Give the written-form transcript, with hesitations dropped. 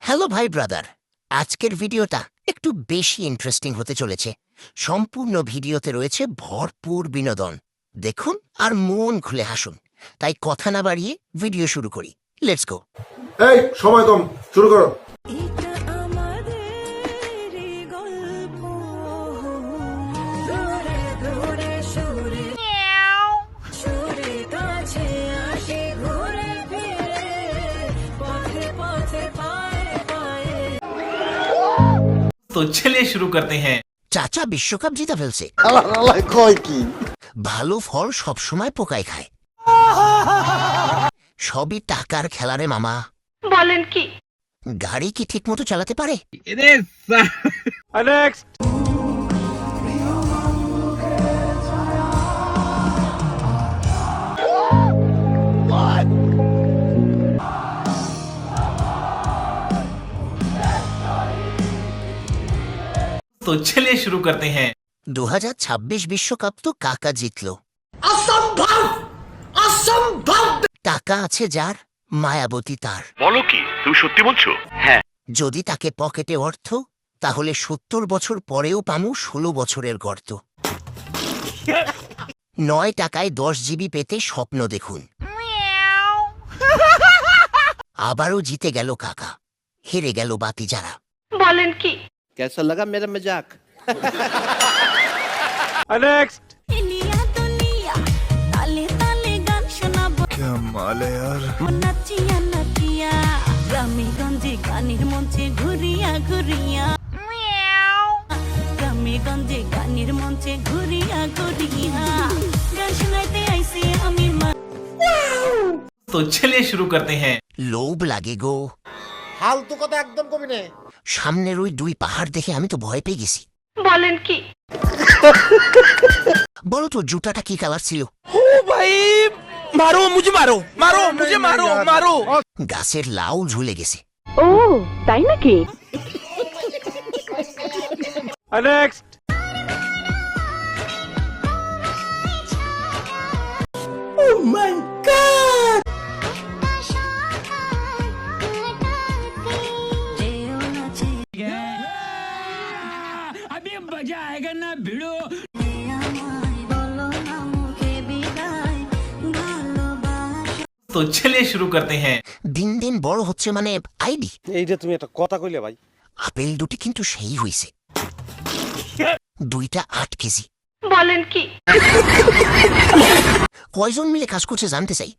Hello ভাই brother, আজকের ভিডিওটা একটু বেশি ইন্টারেস্টিং হতে চলেছে। সম্পূর্ণ ভিডিওতে রয়েছে ভরপুর বিনোদন। দেখুন আর মন খুলে হাসুন। তাই কথা না বাড়িয়ে ভিডিও শুরু করি। Let's go. এই সময় কম, শুরু করো। तो चलिए शुरू करते हैं। চাচা বিশ্বকাপ জিতে ফেলছে। ভালো ফল সবসময় পোকায় খায়। সবই টাকার খেলারে মামা। বলেন কি? গাড়ি কি ঠিক মতো চালাতে পারে? तो चलिए शुरू करते हैं। 2026 বিশ্বকাপ তো কাকা জিতলো। টাকা আছে যার, মায়াবতী তার। বলো কি, তুমি সত্যি বলছো? হ্যাঁ। যদি তাকে পকেটে অর্থ, তাহলে 70 বছর পরেও পামু 16 বছরের গর্ত। 9 টাকায় 10 জিবি পেতে স্বপ্ন দেখুন। আবারও জিতে গেল কাকা, হেরে গেল বাতি যারা। বলেন কি? कैसा लगा मेरा मजाक? গানের মঞ্চে ঘুরিয়া ঘুরিয়া গ্রামে গঞ্জে গানের মঞ্চে ঘুরিয়া ঘুরিয়া গান শোনাইতে আইছি আমি तो चलिए शुरू करते हैं। লোভ লাগে গো। फालतू কথা একদম কবি নে। সামনের ওই 2 পাহাড় দেখে আমি তো ভয় পেয়ে গেছি। বলেন কি? বলো তো জুতাটা কি কালার ছিল? গাছের লাউ ঝুলে গেছে। ও তাই নাকি? तो चलिए शुरू करते हैं। দিন দিন বড় হচ্ছে মানে আইডি। এইটা তুমি একটা কথা কইলে ভাই। আপেল দুটি কিন্তু সেই হইছে। 2টা 8 কেজি। বলেন কি? কয়জন মিলে কাজ করছে জানতে চাই।